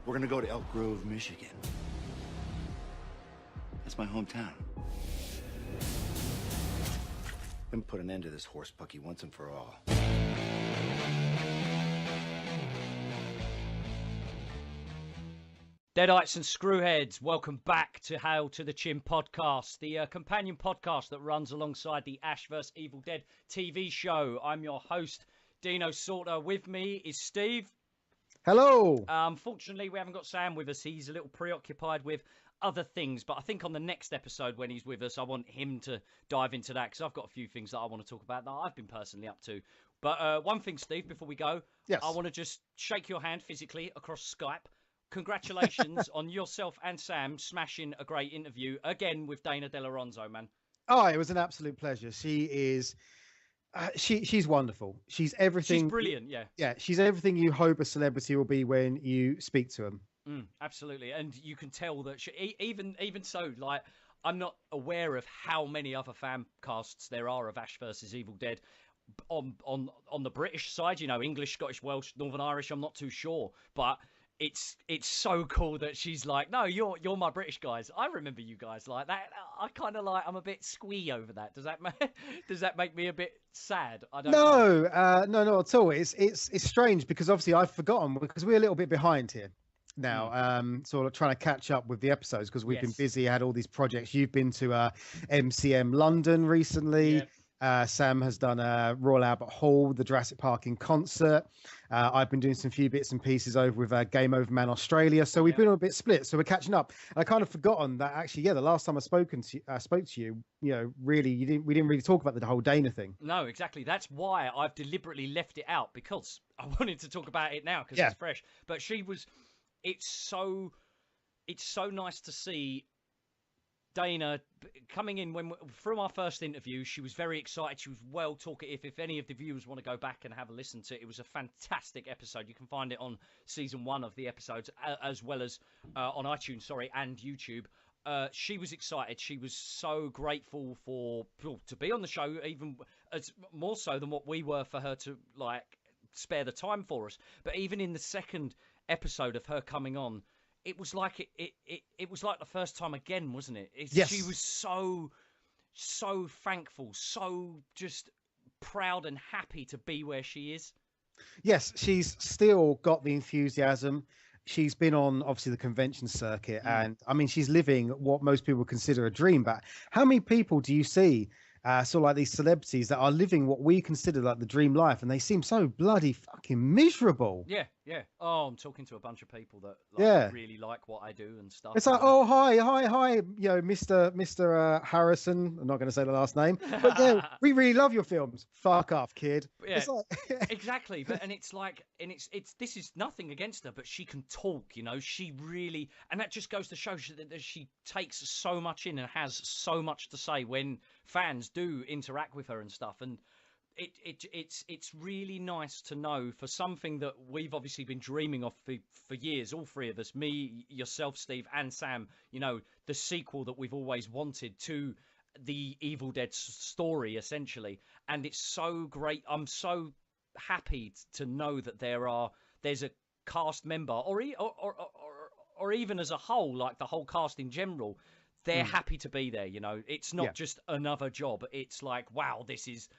We're gonna go to Elk Grove, Michigan. That's my hometown. And put an end to this horse pucky once and for all. Deadites and screwheads, welcome back to Hail to the Chin podcast, the companion podcast that runs alongside the Ash vs. Evil Dead TV show. I'm your host, Dino Salter. With me is Steve. Hello. Unfortunately, we haven't got Sam with us. He's a little preoccupied with other things, but I think on the next episode when he's with us, I want him to dive into that because I've got a few things that I want to talk about that I've been personally up to. But one thing, Steve, before we go, yes. I want to just shake your hand physically across Skype. Congratulations on yourself and Sam smashing a great interview again with Dana DeLorenzo, man. Oh, it was an absolute pleasure. She is, she's wonderful. She's everything. She's brilliant, yeah. Yeah, she's everything you hope a celebrity will be when you speak to them. Absolutely, and you can tell that she, even so, like, I'm not aware of how many other fan casts there are of Ash vs. Evil Dead. On the British side, you know, English, Scottish, Welsh, Northern Irish, I'm not too sure, but it's so cool that she's like, no, you're my British guys. I remember you guys like that. I kind of like, I'm a bit squee over that. Does that make me a bit sad? I don't know. No, not at all. It's strange because obviously I've forgotten because we're a little bit behind here now. Sort of trying to catch up with the episodes because we've been busy, had all these projects. You've been to MCM London recently. Yeah. Sam has done a Royal Albert Hall, the Jurassic Park in concert. I've been doing some few bits and pieces over with Game Over Man Australia. So we've been a bit split. So we're catching up. And I kind of forgotten that actually, the last time I spoke to you, you know, really, we didn't really talk about the whole Dana thing. No, exactly. That's why I've deliberately left it out because I wanted to talk about it now because it's fresh. But it's so nice to see Dana coming in from our first interview. She was very excited. She was well talkative. If any of the viewers want to go back and have a listen to it, it was a fantastic episode. You can find it on season 1 of the episodes as well as on iTunes, and YouTube. She was excited. She was so grateful to be on the show, even as more so than what we were for her to like spare the time for us. But even in the second episode of her coming on, it was like it was like the first time again, wasn't it? Yes. She was so thankful, so just proud and happy to be where she is. Yes, she's still got the enthusiasm. She's been on, obviously, the convention circuit. And, I mean, she's living what most people consider a dream. But how many people do you see, sort of like these celebrities that are living what we consider like the dream life, and they seem so bloody fucking miserable? Yeah. Oh, I'm talking to a bunch of people that really like what I do and stuff. It's like, oh, hi, you know, Mr. Harrison. I'm not going to say the last name, but yeah, we really love your films. Fuck off, kid. Yeah, it's like... exactly. But it's like, and it's this is nothing against her, but she can talk, you know. She really, and that just goes to show that she takes so much in and has so much to say when fans do interact with her and stuff. And it's really nice to know for something that we've obviously been dreaming of for years, all three of us, me, yourself, Steve, and Sam, you know, the sequel that we've always wanted to the Evil Dead story, essentially. And it's so great. I'm so happy to know that there's a cast member or even as a whole, like the whole cast in general, they're happy to be there. You know, it's not just another job. It's like, wow, this is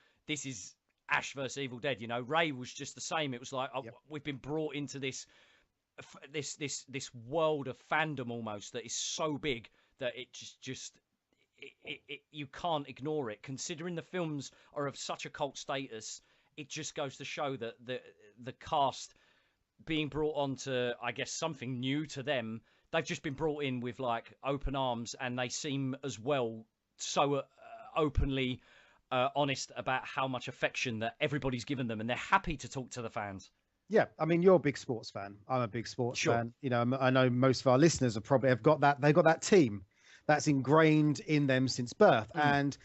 Ash vs. Evil Dead. You know, Ray was just the same. It was like, we've been brought into this world of fandom almost that is so big that it just you can't ignore it. Considering the films are of such a cult status, it just goes to show that the cast being brought on to, I guess, something new to them, they've just been brought in with like open arms, and they seem as well so openly honest about how much affection that everybody's given them, and they're happy to talk to the fans. Yeah, I mean, you're a big sports fan. I'm a big sports fan. You know, I know most of our listeners have got that. They've got that team that's ingrained in them since birth. And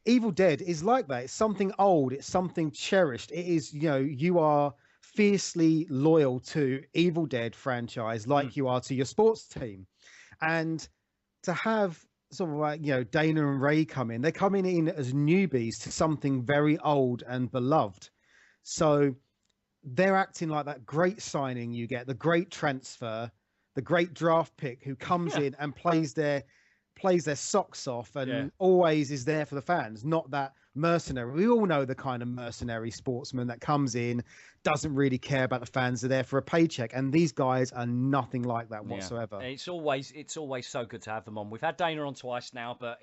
Evil Dead is like that. It's something old. It's something cherished. It is, you know, you are fiercely loyal to Evil Dead franchise like you are to your sports team. And to have sort of like, you know, Dana and Ray come in, they're coming in as newbies to something very old and beloved. So they're acting like that great signing you get, the great transfer the great draft pick who comes in and plays their socks off and always is there for the fans, not that mercenary. We all know the kind of mercenary sportsman that comes in, doesn't really care about the fans, are there for a paycheck, and these guys are nothing like that whatsoever. It's always so good to have them on. We've had Dana on twice now, but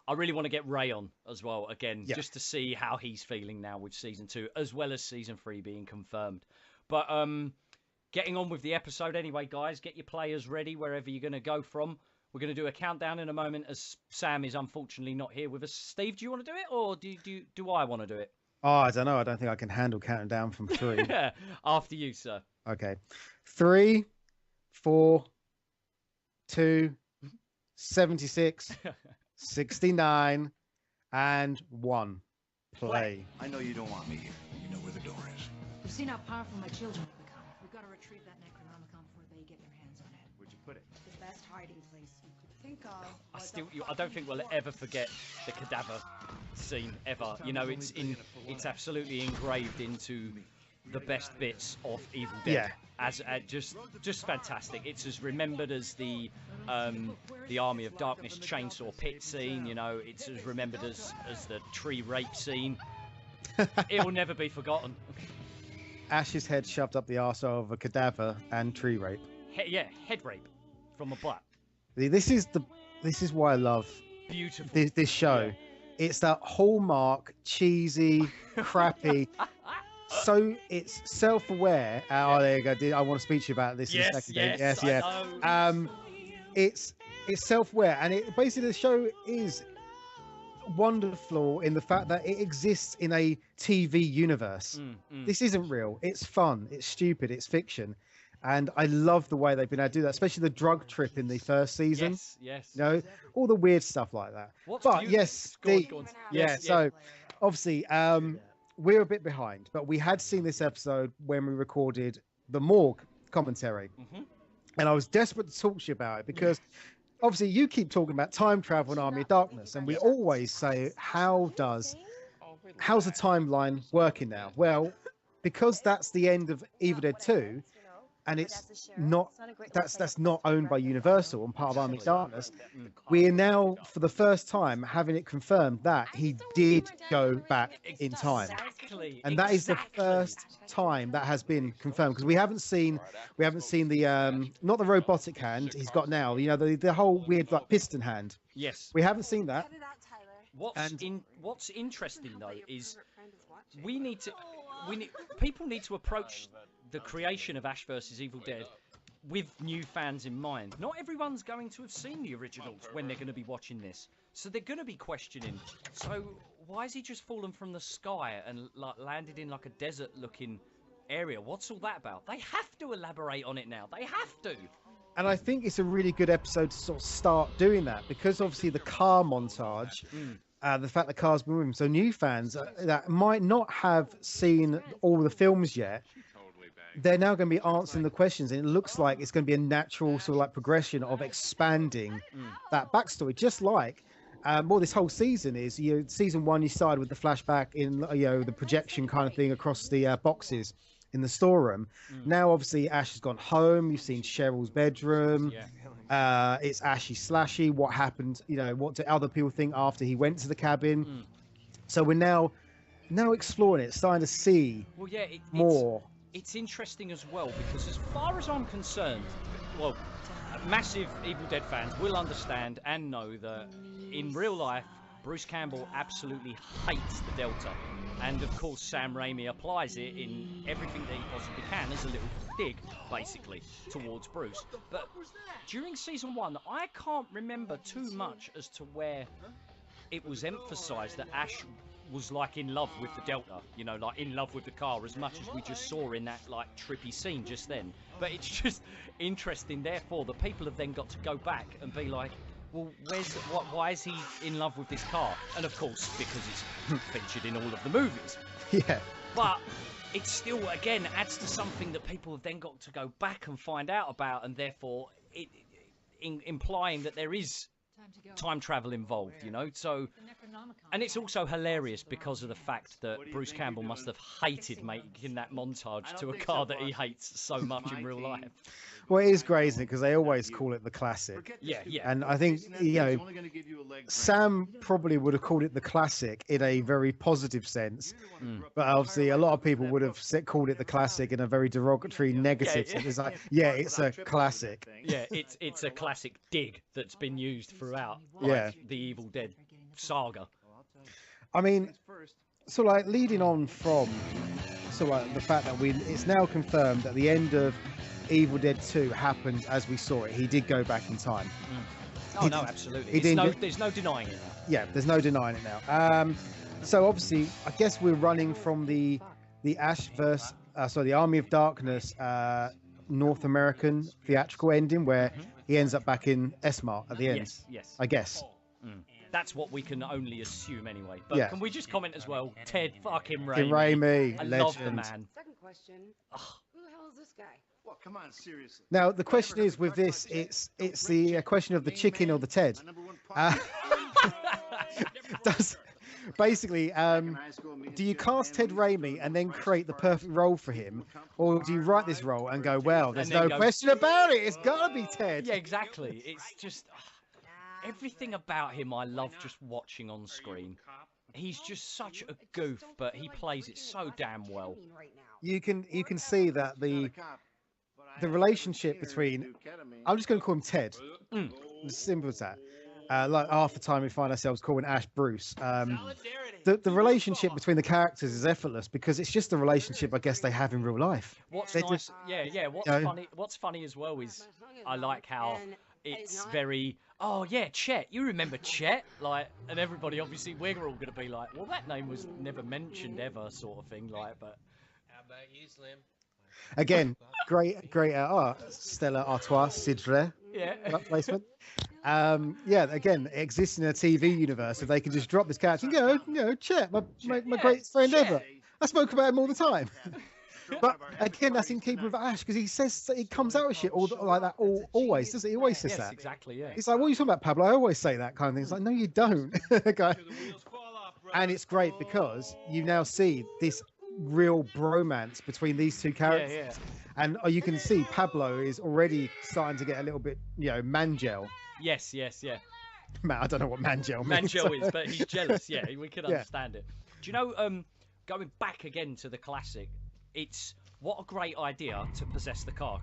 I really want to get Ray on as well again, just to see how he's feeling now with season 2, as well as season 3 being confirmed. But getting on with the episode anyway, guys, get your players ready wherever you're going to go from. We're going to do a countdown in a moment, as Sam is unfortunately not here with us. Steve, do you want to do it, or do I want to do it? Oh, I don't know. I don't think I can handle counting down from 3. After you, sir. Okay. 3, 4, 2, 76, 69, and 1. Play. I know you don't want me here. You know where the door is. We've seen how powerful my children have become. We've got to retrieve that Necronomicon before they get their hands on it. Where'd you put it? The best hiding place you could think of. I don't think we'll ever forget the cadaver scene ever. You know, it's absolutely engraved into the best bits of Evil Dead. Yeah. As just fantastic. It's as remembered as the Army of Darkness chainsaw pit scene. You know, it's as remembered as the tree rape scene. It will never be forgotten. Ash's head shoved up the arsehole of a cadaver and tree rape. Head rape from a butt. This is why I love Beautiful. this show. Yeah. It's that hallmark, cheesy, crappy. So it's self-aware. Oh, there you go. I want to speak to you about this in a second. It's self-aware, and it basically, the show is wonderful in the fact that it exists in a TV universe. This isn't real. It's fun. It's stupid. It's fiction. And I love the way they've been able to do that, especially the drug trip in the first season. Yes. You know, all the weird stuff like that. So obviously, we're a bit behind, but we had seen this episode when we recorded the Morgue commentary. And I was desperate to talk to you about it because obviously you keep talking about time travel and Army of Darkness, and we always say, how's the timeline working now? Well, because that's the end of Evil Dead 2, and it's not that's not owned by Universal and part of Army of Darkness, we are now for the first time having it confirmed that he did go back in time. And that is the first time that has been confirmed, because we haven't seen the not the robotic hand he's got now, you know, the whole weird like piston hand. Yes, we haven't seen that. What's interesting though is people need to approach the creation of Ash vs Evil Dead with new fans in mind. Not everyone's going to have seen the originals when they're going to be watching this, so they're going to be questioning, so why is he just fallen from the sky and like landed in like a desert looking area? What's all that about? They have to elaborate on it now. They have to. And I think it's a really good episode to sort of start doing that, because obviously the car montage, the fact the car's moving, so new fans that might not have seen all the films yet, they're now going to be answering the questions, and it looks like it's going to be a natural sort of like progression of expanding that backstory, just like this whole season is. Season 1 you started with the flashback in the projection kind of thing across the boxes in the storeroom. Now obviously Ash has gone home. You've seen Cheryl's bedroom. It's Ashy Slashy. What happened? What do other people think after he went to the cabin? So we're now exploring it, starting to see more. It's interesting as well, because as far as I'm concerned, massive Evil Dead fans will understand and know that in real life, Bruce Campbell absolutely hates the Delta. And of course, Sam Raimi applies it in everything that he possibly can as a little dig, basically, towards Bruce. But during season 1, I can't remember too much as to where it was emphasized that Ash was like in love with the Delta, like in love with the car, as much as we just saw in that like trippy scene just then. But it's just interesting, therefore, that people have then got to go back and be like, well, why is he in love with this car? And of course, because it's featured in all of the movies. Yeah. But it still, again, adds to something that people have then got to go back and find out about, and therefore implying that there is time travel involved, you know. So, and it's also hilarious because of the fact that Bruce Campbell must have hated making that montage to a car that he hates so much in real life. Well, it is great, isn't it? Because they always call it the classic. Yeah. And I think, you know, Sam probably would have called it the classic in a very positive sense. But obviously, a lot of people would have called it the classic in a very derogatory, negative sense. It's like, yeah, it's a classic. Yeah, it's a classic dig that's been used throughout the Evil Dead saga. I mean, so like leading on from like the fact that it's now confirmed that the end of Evil Dead 2 happened as we saw it. He did go back in time. Oh, no, absolutely. There's no denying it now. Yeah, there's no denying it now. So obviously, I guess we're running from the Ash versus, the Army of Darkness North American theatrical ending where he ends up back in S-Mart at the end. Yes. I guess. That's what we can only assume anyway. But can we just comment as well? Ted fucking Raimi. Raimi, I legend. love the man. Second question. Who the hell is this guy? Well, come on, seriously. Now the question is with this, it's the question of the chicken or the Ted. Basically, do you cast Ted Raimi and then create the perfect role for him, or do you write this role and go, well, there's no question about it, it's gotta be Ted? Yeah, exactly. It's just everything about him I love just watching on screen. He's just such a goof, but he plays it so damn well. You can see that the relationship between, I'm just going to call him Ted, as simple as that. Like half the time we find ourselves calling Ash Bruce. The relationship between the characters is effortless because it's just the relationship I guess they have in real life. What's nice, What's funny as well is I like how it's very, oh yeah, Chet. You remember Chet? Like, and everybody obviously we're all gonna be like, well, that name was never mentioned ever, sort of thing. Like, but how about you, Slim? Again, great Stella Artois, Sidre. Yeah. Placement. Again, it exists in a TV universe. If they can just drop this character and go, you know, Chet, my great friend ever. I spoke about him all the time. But again, that's in keeping with Ash because he says he comes out with shit like that always, doesn't he? He always says that. Exactly, yeah. He's like, what are you talking about, Pablo? I always say that kind of thing. It's like, no, you don't. Okay. And it's great because you now see this real bromance between these two characters. Yeah. And you can see Pablo is already starting to get a little bit, mangel. Yes. Man, I don't know what mangel means. Mangel is, but he's jealous. Yeah, we can understand it. Do you know, going back again to the classic, it's what a great idea to possess the car.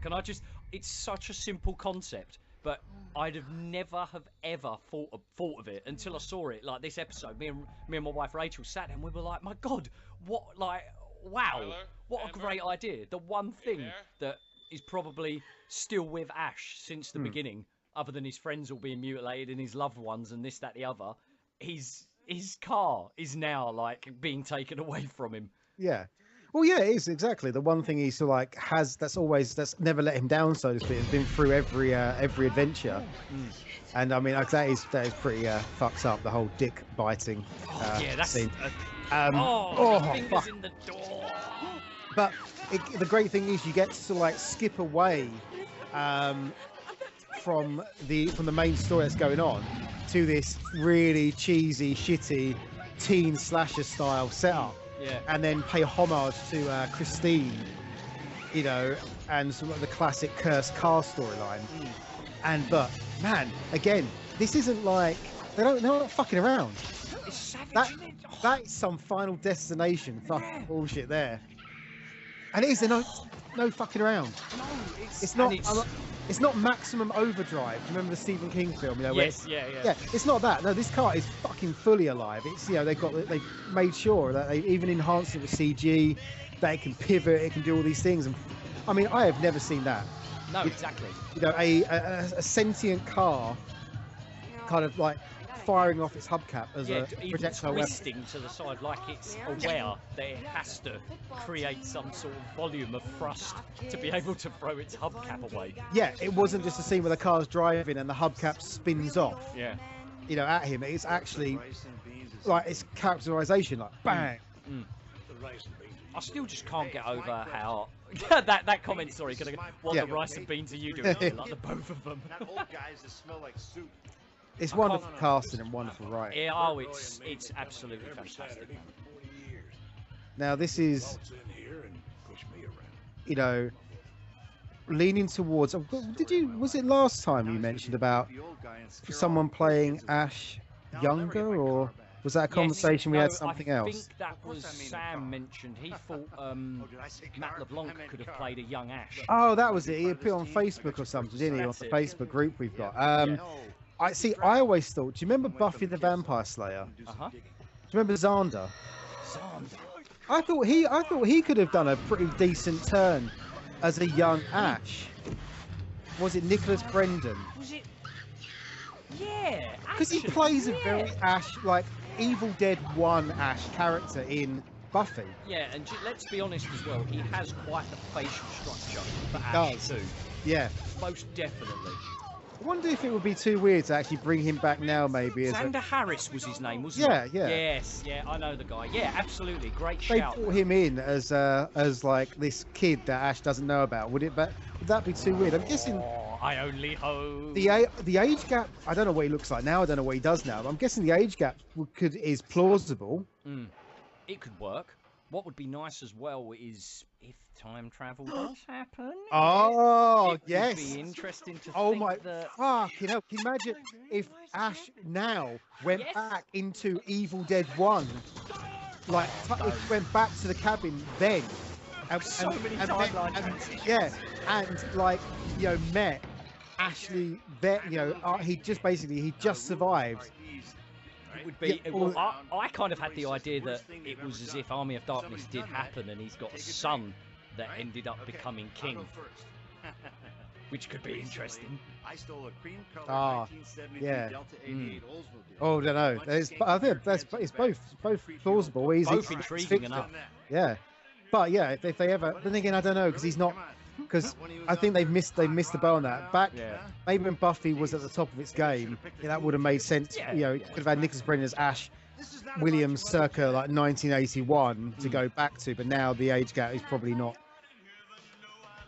It's such a simple concept, but I'd have never have ever thought of it until I saw it. Like this episode, me and my wife Rachel sat there and we were like, my God, wow, what a great idea. The one thing that is probably still with Ash since the beginning, other than his friends all being mutilated and his loved ones and this, that, the other, his car is now like being taken away from him. Yeah. Well, yeah, it is exactly the one thing he's like that's never let him down, so to speak. It's been through every adventure, and I mean that is pretty fucked up. The whole dick biting scene. Fingers in the door. But the great thing is you get to like skip away from the main story that's going on to this really cheesy, shitty teen slasher style setup. Yeah. And then pay homage to Christine, and some of the classic cursed car storyline. But man, again, this isn't like they're not fucking around. It's savage, that is some Final Destination fucking bullshit there. And it is no fucking around. No, it's not Maximum Overdrive. Do you remember the Stephen King film? Yes, yeah. It's not that. No, this car is fucking fully alive. It's they made sure that they even enhanced it with CG, that it can pivot, it can do all these things. And I mean, I have never seen that. No, exactly. A sentient car, kind of like firing off its hubcap as a projectile weapon. Twisting to the side like it's aware that it has to create some sort of volume of thrust to be able to throw its hubcap away. Yeah, it wasn't just a scene where the car's driving and the hubcap spins off. Yeah. At him. It's actually like it's characterization, like bang. I still just can't get over how that comment. Sorry, the rice and beans are you doing? Like the both of them. Not old guys that smell like soup. It's wonderful casting and wonderful writing. Yeah, oh, it's absolutely fantastic, man. Now this is, you know, leaning towards. Was it last time you mentioned about someone playing Ash younger, or was that a conversation we had something else? I think that was Sam mentioned. He thought Matt LeBlanc could have played a young Ash. Oh, that was it. He put it on Facebook or something, didn't he? On the Facebook group we've got. I see. I always thought. Do you remember Buffy the Vampire Slayer? Do you remember Xander? I thought he could have done a pretty decent turn as a young Ash. Was it Nicholas Brendan? Was it? Yeah. Because he plays a very Ash, like Evil Dead 1 Ash character in Buffy. Yeah, and let's be honest as well. He has quite the facial structure for Ash too. Yeah. Most definitely. I wonder if it would be too weird to actually bring him back now, maybe. Xander Harris was his name, wasn't it? Yeah. Yes, yeah, I know the guy. Yeah, absolutely, great They shout. brought him in as like this kid that Ash doesn't know about. Would that be too weird? I'm guessing. Oh, I only hope. The age gap. I don't know what he looks like now. I don't know what he does now. But I'm guessing the age gap is plausible. It could work. What would be nice as well is if time travel does happen. Oh, it yes. Would be interesting to oh think my that... fuck! You know, can you imagine if Ash now went back into Evil Dead 1, like went back to the cabin then, and like met Ashley. He just survived. It would be. I kind of had the idea that it was as if Army of Darkness did happen, and he's got a son that ended up becoming king, which could be interesting. I stole a cream color 1973 Delta 88 Oldsmobile. Oh, I don't know. I think it's both plausible. Both intriguing enough. Yeah, but yeah, if they ever, then again, I don't know because he's not. Because I think they missed the boat on that. Maybe when Buffy was at the top of its game, that would have made sense. It could have had Nicholas Brendan as Ash Williams circa like 1981 to go back to, but now the age gap is probably not.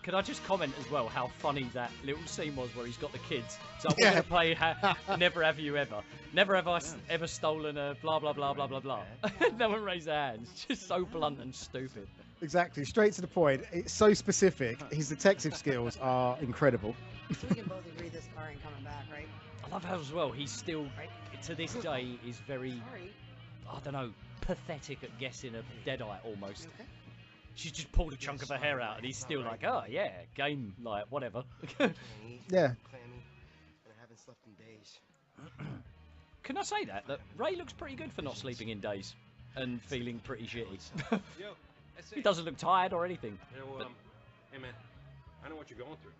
Could I just comment as well how funny that little scene was where he's got the kids? So I'm going to play Never Have You Ever. Never have I ever stolen a blah blah blah blah blah blah. No one raised their hands. Just so blunt and stupid. Exactly, straight to the point. It's so specific. His detective skills are incredible. So we can both agree this car ain't coming back, right? I love how as well he's still, to this day, is very, I don't know, pathetic at guessing a Deadite almost. Okay. She's just pulled a chunk of her hair out and he's still like, oh yeah, game, like, whatever. Yeah. Can I say that Ray looks pretty good for not sleeping in days and feeling pretty shitty? He doesn't look tired or anything. Hey man, I know what you're going through.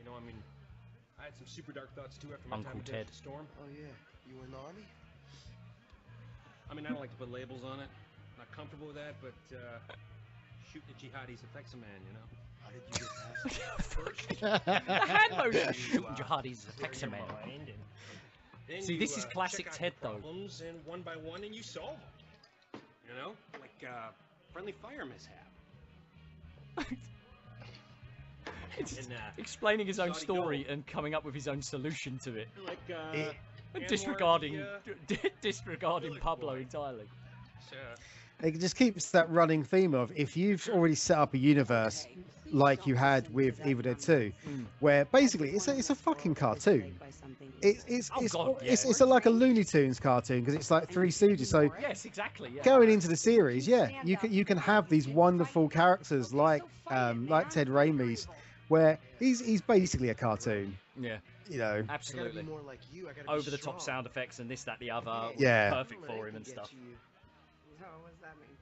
I had some super dark thoughts too after my Uncle time Ted. at the storm. Oh yeah, you in the army? I don't like to put labels on it. Not comfortable with that, but shooting at jihadis affects a man, How did you get past The hand motion shooting jihadis affects a man. See, this is classic Ted though. Problems and one by one, and you solve them. Like friendly fire mishap. Explaining his own story and coming up with his own solution to it. Like disregarding Pablo entirely. It just keeps that running theme of if you've already set up a universe like you had with Evil Dead 2, where basically it's a fucking cartoon. It's like a Looney Tunes cartoon because it's like Three Stooges. So yes, exactly. Yeah. Going into the series, you can have these wonderful characters like Ted Raimi's, where he's basically a cartoon. Yeah. Absolutely. More like you. Over the top sound effects and this, that, the other. Yeah. Perfect for him and stuff. So what does that mean?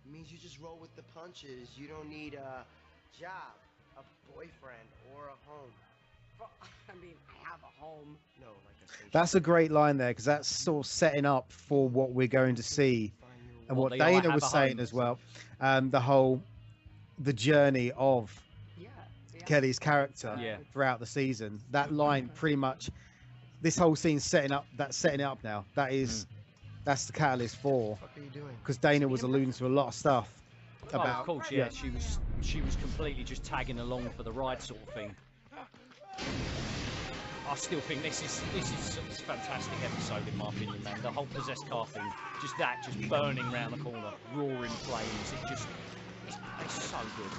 It means you just roll with the punches. You don't need a job, a boyfriend, or a home. Well, I have a home. No, like a station. That's a great line there because that's sort of setting up for what we're going to see and what Dana was saying as well. The journey of Kelly's character throughout the season. That line pretty much, this whole scene's setting it up now. That's the catalyst for, because Dana was alluding to a lot of stuff about. Of course, yeah. She was completely just tagging along for the ride sort of thing. I still think this is a fantastic episode in my opinion, man. The whole possessed car thing, just burning round the corner, roaring flames. It's so good.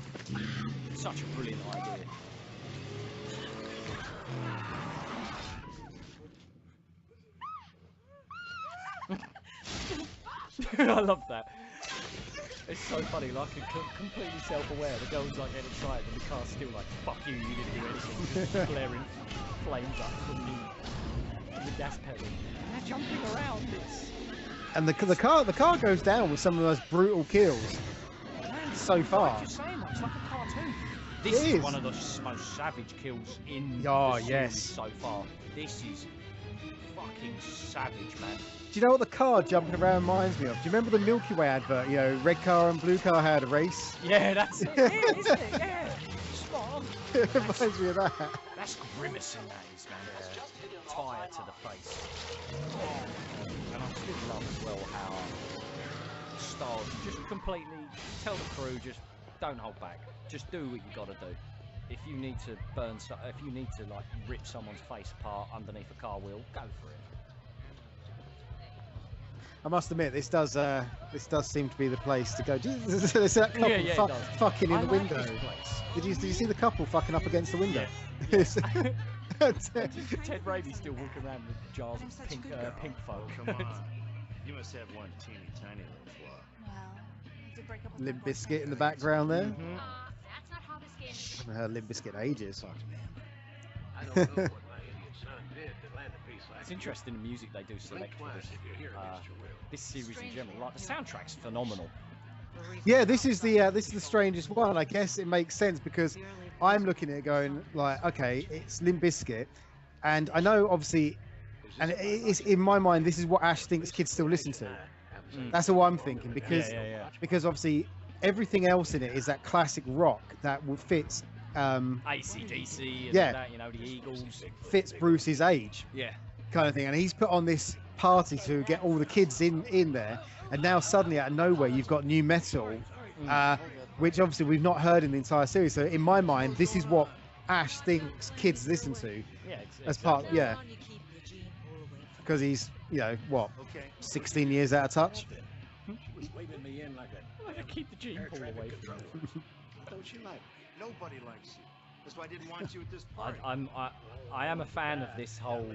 Such a brilliant idea. I love that. It's so funny, like completely self-aware. The girl's like getting excited and the car's still like, fuck you, you didn't do anything. Just flaring flames up from the gas pedal. And they're jumping around this. And the car goes down with some of the most brutal kills so far. Like you're saying, it's like a cartoon. This is one of the most savage kills in the series so far. This is fucking savage, man. Do you know what the car jumping around reminds me of? Do you remember the Milky Way advert? You know, red car and blue car had a race. Yeah, that's it, isn't it? Yeah, spot on. It reminds me of that. That's grimacing, that is, man. Yeah. Tire to the face. And I still love as well how Stars just completely tell the crew, just don't hold back. Just do what you got to do. If you need to if you need to like rip someone's face apart underneath a car wheel, go for it. I must admit, this does seem to be the place to go. There's that couple fucking in the window. Did you see the couple fucking up against the window? Yeah. Ted Raby's still walking around with jars of pink folk. Oh, come on. You must have one teeny tiny little flaw. Well, I did break up with Limp my Bizkit boyfriend. in the background there. Mm-hmm. That's not how this game is. I haven't heard Limp Bizkit ages. I don't know what my idiot son did to land a piece like It's interesting the music they do select for this series in general. Like the soundtrack's phenomenal. Yeah, this is the strangest one. I guess it makes sense because I'm looking at it going like, okay, it's Limp Bizkit, and I know obviously, and it's in my mind this is what Ash thinks kids still listen to. That's all I'm thinking because obviously everything else in it is that classic rock that fits AC/DC and that, you know, the Eagles. Fits Bruce's age. Yeah. Kind of thing, and he's put on this party to get all the kids in there, and now suddenly out of nowhere you've got new metal, which obviously we've not heard in the entire series. So in my mind, this is what Ash thinks kids listen to, as part, because he's, you know, what, 16 years out of touch. waving me in like a Keep the gene pool away from you. Don't you like me? Nobody likes you. That's why I didn't want you at this party. I am a fan of this whole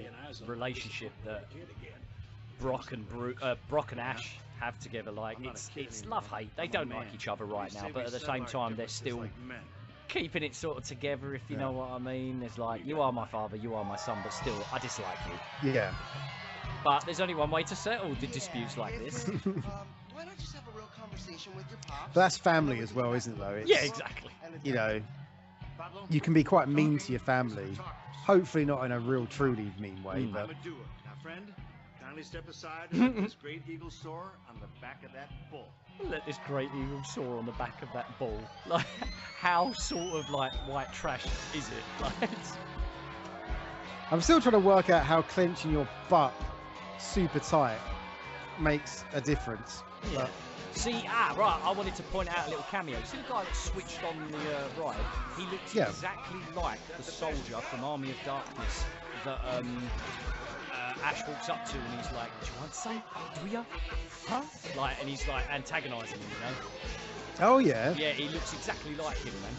relationship that Brock and Ash have together. Like it's love-hate. They don't like each other right now, but at the same time they're still keeping it sort of together, if you know what I mean. There's like, you are my father, you are my son, but still I dislike you. Yeah. But there's only one way to settle the disputes like this. Why not just have a real conversation with your pops? But that's family as well, isn't it, though? It's, yeah, exactly. You know, you can be quite mean to your family. Hopefully not in a real, truly mean way, but... I'm a doer. Now, friend, kindly step aside and let this great eagle soar on the back of that bull. Let this great eagle soar on the back of that bull. Like, how sort of, like, white trash is it? Like, I'm still trying to work out how clenching your butt super tight makes a difference. Yeah. But... See, right, I wanted to point out a little cameo. See the guy that switched on the ride? He looks exactly like the soldier from Army of Darkness that Ash walks up to and he's like, do you want some? Do you? Huh? Like, and he's like antagonising him, you know? Oh, yeah? Yeah, he looks exactly like him, man.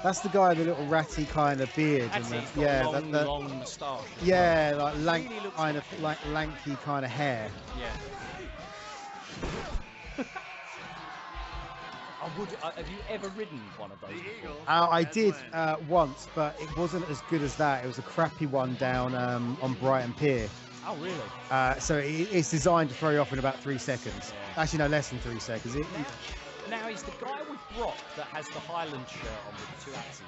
That's the guy with the little ratty kind of beard. That's and it, he's got a long moustache. Yeah, like lanky kind of hair. Yeah. Have you ever ridden one of those before? I did once, but it wasn't as good as that. It was a crappy one down on Brighton Pier. Oh, really? So it's designed to throw you off in about 3 seconds. Yeah. Actually, no, less than 3 seconds. Now, is the guy with Brock that has the Highland shirt on with the 2 axes,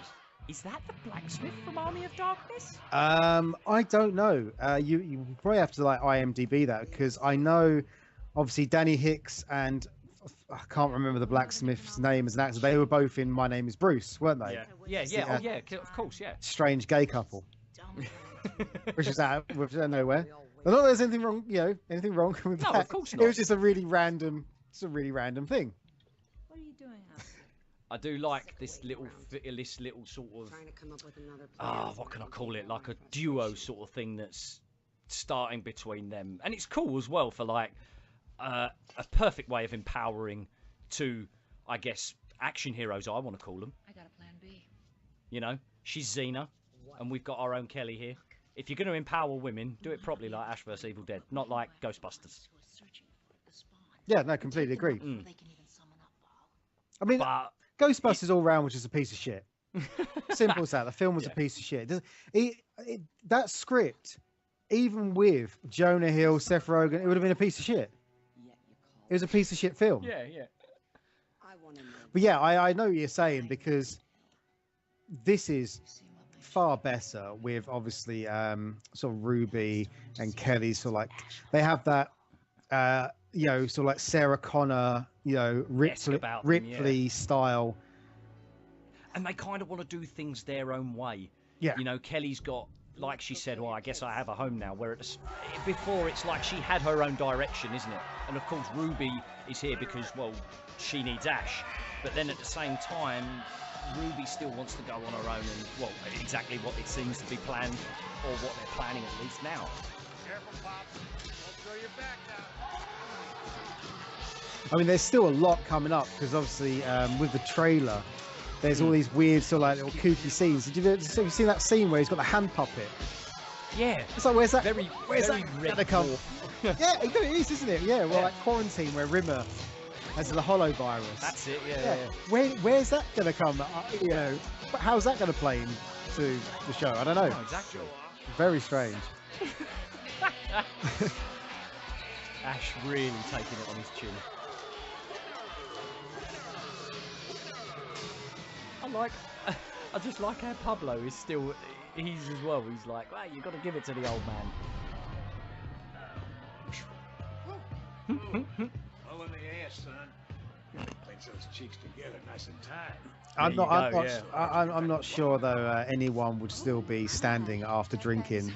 is that the blacksmith from Army of Darkness? I don't know. You probably have to like IMDb that, because I know obviously Danny Hicks and I can't remember the blacksmith's name as an actor. They were both in My Name Is Bruce, weren't they? Yeah. Oh yeah, of course, yeah. Strange gay couple. Which is out of nowhere. I don't know there's anything wrong, anything wrong with that. No, of course not. It was just a really random thing. What are you doing, I do like this little sort of Trying to come up with another plan. what can I call it? Like a duo sort of thing that's starting between them, and it's cool as well for like a perfect way of empowering two, I guess, action heroes. I want to call them. I got a plan B. You know, she's Xena, and we've got our own Kelly here. If you're going to empower women, do it properly, like Ash vs Evil Dead, not like Ghostbusters. Yeah, no, completely agree. They can even summon up Baal. I mean, But Ghostbusters all round was just a piece of shit. Simple as that. The film was a piece of shit. That script, even with Jonah Hill, Seth Rogen, it would have been a piece of shit. It was a piece of shit film. yeah. I want to know. But yeah, I know what you're saying, because this is far better with obviously sort of Ruby and Kelly. So like they have that you know, sort of like Sarah Connor, you know, Ripley style. And they kind of want to do things their own way. Yeah. You know, Kelly's got, like she said, well, I guess I have a home now, where before it's like she had her own direction, isn't it? And of course Ruby is here because, well, she needs Ash. But then at the same time, Ruby still wants to go on her own, and, well, exactly what it seems to be planned, or what they're planning at least now. Careful, Pop. Don't throw your back down. I mean, there's still a lot coming up, because obviously with the trailer, there's all these weird sort of like little kooky scenes. Have you seen that scene where he's got the hand puppet? Yeah. It's like, where's that Very gonna come? Yeah, it is, isn't it? Yeah, well, Yeah. like Quarantine, where Rimmer has the hollow virus. That's it, yeah. Where's that gonna come? You know, how's that gonna play into the show? I don't know. Oh, exactly. Very strange. Ash really taking it on his chin. I just like how Pablo is still, he's as well. He's like, well, you've got to give it to the old man. All in the ass, son. Clench those cheeks together nice and tight. I'm not sure though. Anyone would still be standing after drinking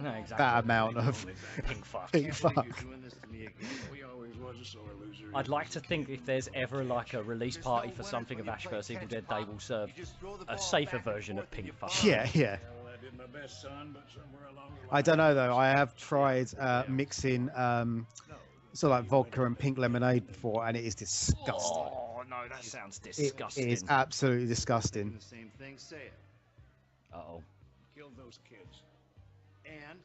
No, exactly. that amount of Pink fuck. pink fuck. You're doing this to me again. We always was a sore loser. I'd like to think if there's ever like a release party for something of Ash vs Evil Dead, they will serve a safer version of pink fuck. Yeah. Well, I did my best, son, but somewhere along the line... I don't know though. I have tried mixing sort of like vodka and pink lemonade before, and it is disgusting. Oh no, that sounds disgusting. It is absolutely disgusting. The same thing, say it. Uh-oh. Killed those kids. And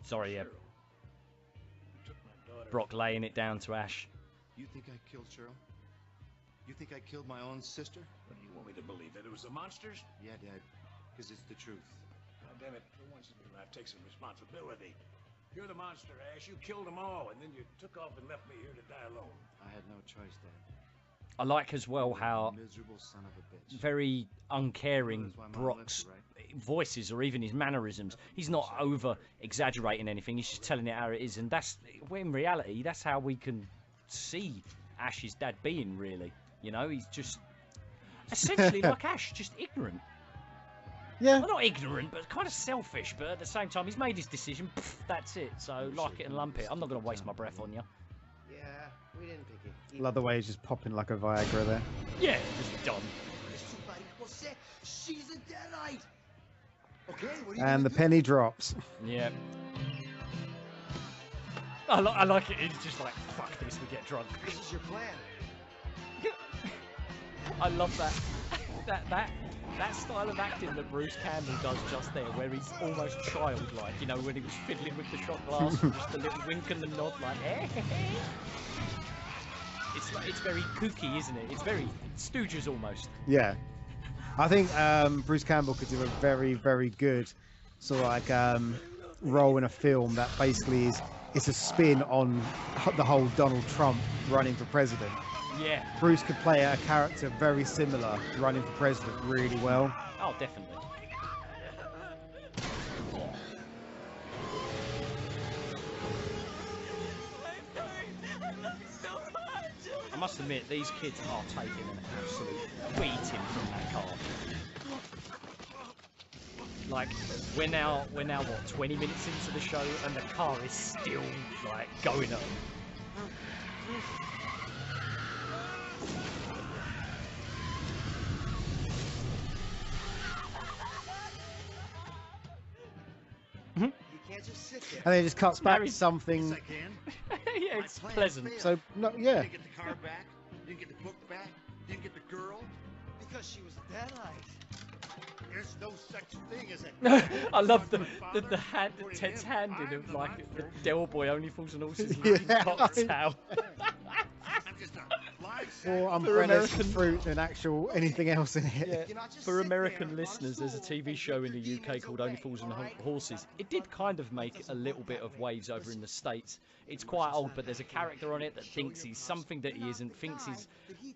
Sorry, yeah. Took my daughter. Brock laying it down to Ash. you think I killed Cheryl? You think I killed my own sister? What do you want me to believe? That it was the monsters? Yeah, Dad. Because it's the truth. God damn it. For once in your life, take some responsibility. You're the monster, Ash. You killed them all, and then you took off and left me here to die alone. I had no choice, Dad. I like as well how Miserable son of a bitch. very uncaring That's why Mom Brock's left you, voices or even his mannerisms. He's not over exaggerating anything. He's just telling it how it is, and that's, well, in reality, that's how we can see Ash's dad being, really. You know, he's just essentially like Ash, just ignorant. Yeah. Well, not ignorant, but kind of selfish. But at the same time, he's made his decision. Pff, that's it. So like it and lump it. I'm not going to waste my breath on you. Yeah, we didn't pick it. Love the way he's just popping like a Viagra there. Yeah, just done. She's a Deadite. Okay, what And the penny drops. Yeah. I like it. It's just like, fuck this, we get drunk. This is your plan. I love that. That style of acting that Bruce Campbell does just there, where he's almost childlike, you know, when he was fiddling with the shot glass, and just a little wink and a nod, like, eh. It's very kooky, isn't it? It's very Stooges almost. Yeah. I think Bruce Campbell could do a very, very good sort of like role in a film that basically is, it's a spin on the whole Donald Trump running for president. Yeah. Bruce could play a character very similar running for president really well. Oh, definitely. I must admit, these kids are taking an absolute beating from that car. Like, we're now what, 20 minutes into the show, and the car is still like going up. can't just sit there. And then it just cuts back to Yes, something. I can. Yeah, My it's plan pleasant. failed. So no, You yeah. didn't get the car back. You didn't get the book back. You didn't get the girl. Because she was Deadite. There's no such thing as a. I love the Father, hand, according to Ted's him, hand in I'm him, the like monster. the Del Boy only falls on horses. Yeah. Cocktail. I'm just a fly sack. More umbrellas American- for fruit than actual anything else in it. Yeah. You know, just For sit American there on a listeners, there's a stool TV and show keep in the your UK demons called Only away, Fools and alright? Horses. It did kind of make a little bit of waves over in the States. It's quite old, but there's a character on it that thinks he's something that he isn't, thinks he's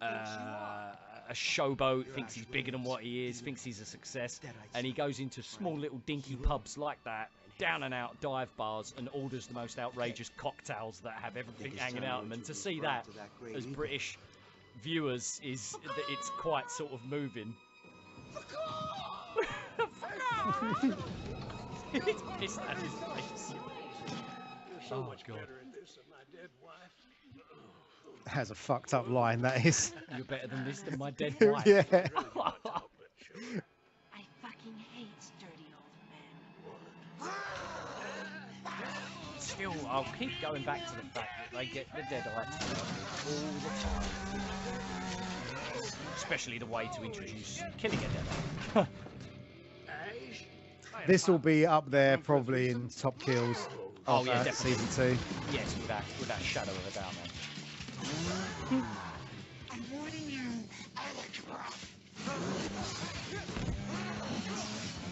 a showboat, thinks he's bigger than what he is, thinks he's a success, and he goes into small little dinky pubs like that, down and out dive bars, and orders the most outrageous cocktails that have everything hanging out of them. And to see that as British viewers is that it's quite sort of moving. It's pissed at his face. You're so Oh, much God. better at this than my dead wife. Has a fucked up line, that is. You're better than this than my dead wife. Yeah. I fucking hate dirty old men. Still, I'll keep going back to the fact that they get the Deadites all the time. Especially the way to introduce killing a Deadite. This will be up there probably in top kills Oh, of yeah, definitely. season 2. Yes, without shadow of a doubt, man.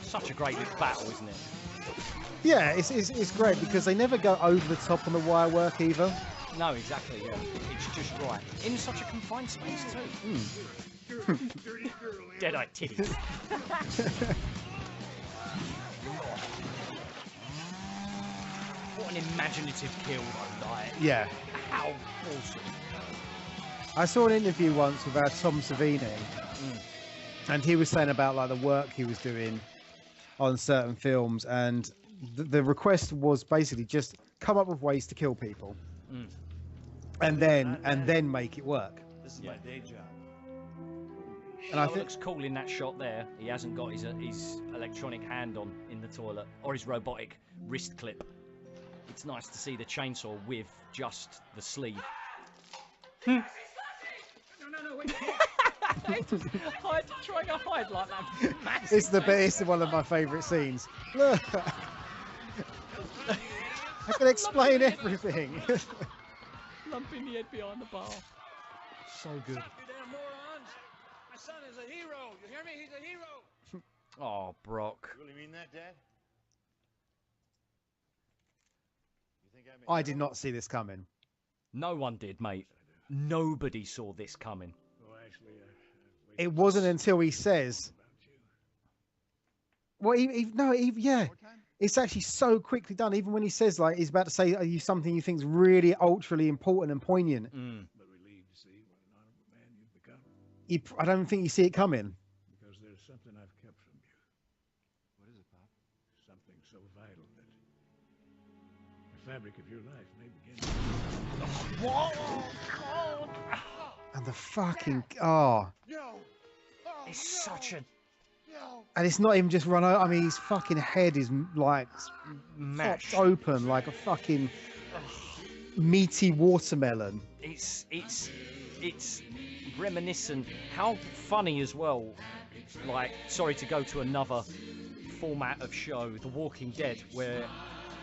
Such a great little battle, isn't it? Yeah, it's great because they never go over the top on the wire work either. No, exactly, yeah. It's just right. In such a confined space, too. Deadite titties. What an imaginative kill, though, like. Yeah. How awesome. I saw an interview once with Tom Savini, and he was saying about like the work he was doing on certain films, and the request was basically just come up with ways to kill people, and then make it work. This is my day job. And I It think looks cool in that shot there. He hasn't got his electronic hand on in the toilet, or his robotic wrist clip. It's nice to see the chainsaw with just the sleeve. No, wait. Trying to hide like that. Massive it's face. one of my favourite scenes. Look, I can explain everything. Lumping the head behind the bar. So good. Stop, you damn morons! My son is a hero. You hear me? He's a hero. Oh, Brock. You really mean that, Dad? You think I did not see this coming. No one did, mate. Nobody saw this coming. Oh, actually, It wasn't until he says, well, yeah. It's actually so quickly done. Even when he says, like, he's about to say something you think's really ultra important and poignant, but relieved to see what an honorable man you've become. I don't think you see it coming. Because there's something I've kept from you. What is it, Pop? Something so vital that the fabric of your life may begin. And the fucking It's such a and it's not even just run over. I mean, his fucking head is like mash. popped open like a fucking meaty watermelon. It's reminiscent. How funny as well. Like, sorry to go to another format of show, The Walking Dead, where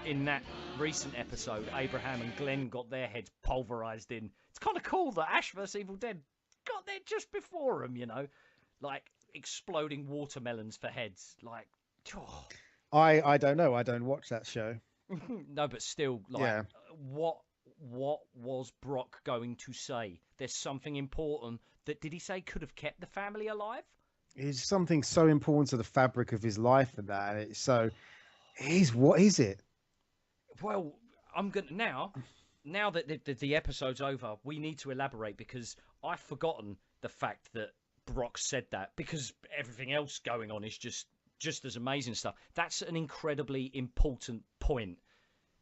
in that recent episode, Abraham and Glenn got their heads pulverized in. It's kind of cool that Ash vs Evil Dead got there just before them, you know, like exploding watermelons for heads. Like, oh. I don't know. I don't watch that show. No, but still, like, Yeah. what was Brock going to say? There's something important that, did he say, could have kept the family alive? It's something so important to the fabric of his life and that. And it's so. What is it? Well, I'm gonna now that the episode's over, we need to elaborate, because I've forgotten the fact that Brock said that, because everything else going on is just as amazing stuff. That's an incredibly important point.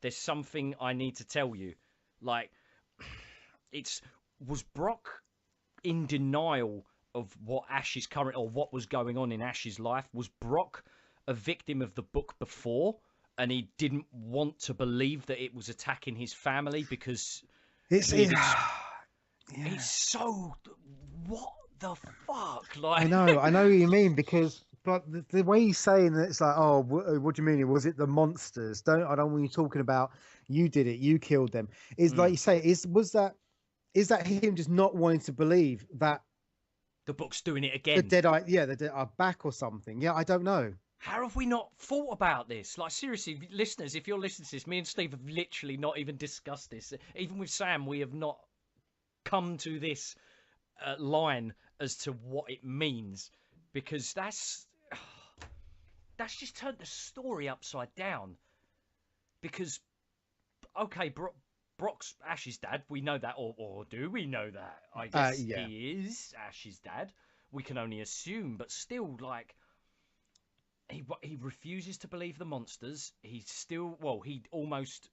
There's something I need to tell you. Like, was Brock in denial of what Ash's current, or what was going on in Ash's life? Was Brock a victim of the book before, and he didn't want to believe that it was attacking his family because It's so what the fuck? Like, I know what you mean, because but the way he's saying that, it's like, oh, what do you mean? Was it the monsters? I don't want you talking about you did it, you killed them. Is like you say, is that him just not wanting to believe that the book's doing it again? The Deadite, the Deadite are back or something. Yeah, I don't know. How have we not thought about this? Like, seriously, listeners, if you're listening to this, me and Steve have literally not even discussed this. Even with Sam, we have not come to this line as to what it means, because that's just turned the story upside down. Because, okay, Brock's Ash's dad, we know that, or do we know that? I guess he is Ash's dad. We can only assume, but still, like, he refuses to believe the monsters. He's still, he almost,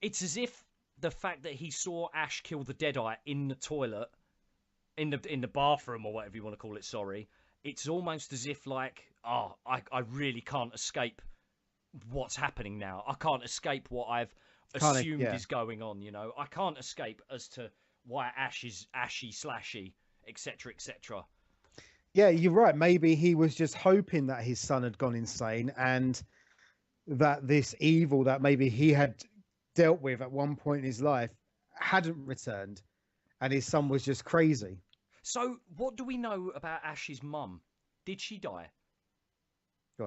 it's as if the fact that he saw Ash kill the Deadite in the toilet, in the bathroom, or whatever you want to call it, sorry, it's almost as if, like, I really can't escape what's happening now. I can't escape what I've assumed is going on, you know. I can't escape as to why Ash is ashy slashy, etc., etc. Yeah, you're right. Maybe he was just hoping that his son had gone insane, and that this evil that maybe he had dealt with at one point in his life hadn't returned, and his son was just crazy. So what do we know about Ash's mum? Did she die?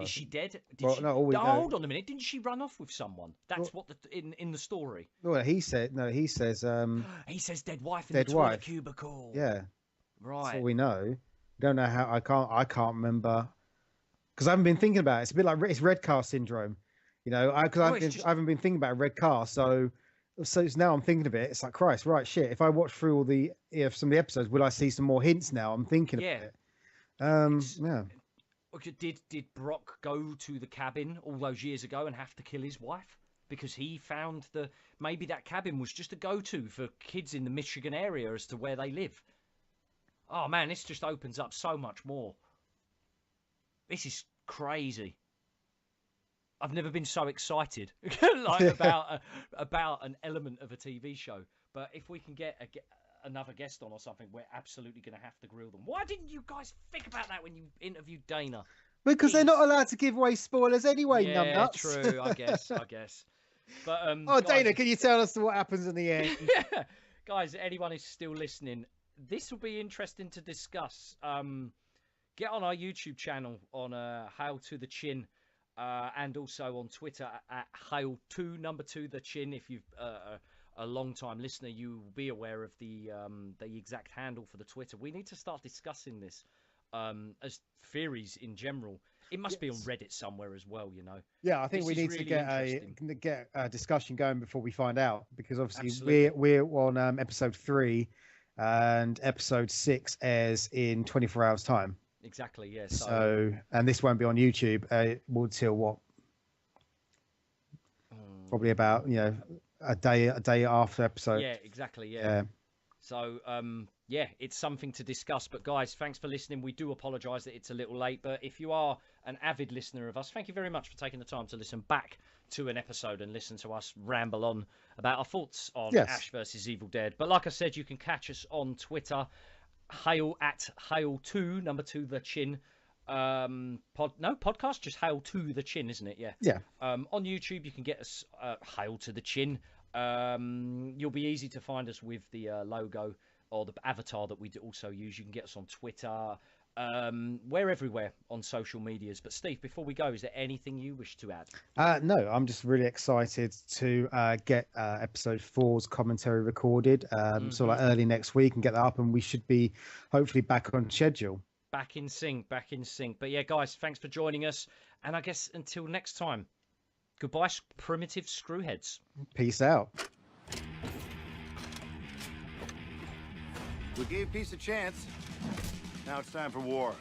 Is she dead? Hold on a minute. Didn't she run off with someone? That's what in the story. Well, he says he says dead wife in the toilet cubicle. Yeah, right. That's all we know. Don't know how. I can't remember, because I haven't been thinking about it. It's a bit like it's red car syndrome, you know. I haven't been thinking about red car, so now I'm thinking of it. It's like, Christ, right, shit. If I watch through all the some of the episodes, will I see some more hints now? I'm thinking of it. Yeah. Did Brock go to the cabin all those years ago and have to kill his wife because he found maybe that cabin was just a go-to for kids in the Michigan area as to where they live? Oh man, this just opens up so much more. This is crazy. I've never been so excited about an element of a TV show. But if we can get another guest on or something, we're absolutely going to have to grill them. Why didn't you guys think about that when you interviewed Dana? Because they're not allowed to give away spoilers anyway, yeah, numbnuts. True, I guess. But guys, Dana, can you tell us what happens in the end? Yeah. Guys, anyone who's still listening, this will be interesting to discuss. Get on our YouTube channel on Hail to the Chin, and also on Twitter at Hail2 the Chin. If you've a long-time listener, you will be aware of the exact handle for the Twitter. We need to start discussing this as theories in general. It must be on Reddit somewhere as well, you know. Yeah, I think we need to get a discussion going before we find out, because obviously we're on episode 3, and episode 6 airs in 24 hours time. Exactly, yeah. So and this won't be on YouTube until what? Probably about, you know, a day after episode. Yeah, exactly. Yeah. So it's something to discuss. But guys, thanks for listening. We do apologise that it's a little late, but if you are an avid listener of us, thank you very much for taking the time to listen back to an episode and listen to us ramble on about our thoughts on Ash versus Evil Dead. But like I said, you can catch us on Twitter, Hail2 the Chin. Podcast, just Hail to the Chin, isn't it? Yeah. On YouTube you can get us Hail to the Chin. You'll be easy to find us with the logo or the avatar that we also use. You can get us on Twitter. We're everywhere on social medias. But Steve, before we go, is there anything you wish to add? No, I'm just really excited to get episode 4's commentary recorded, so like early next week, and get that up, and we should be hopefully back on schedule. Back in sync. But yeah, guys, thanks for joining us. And I guess until next time, goodbye, primitive screwheads. Peace out. We gave peace a chance. Now it's time for war.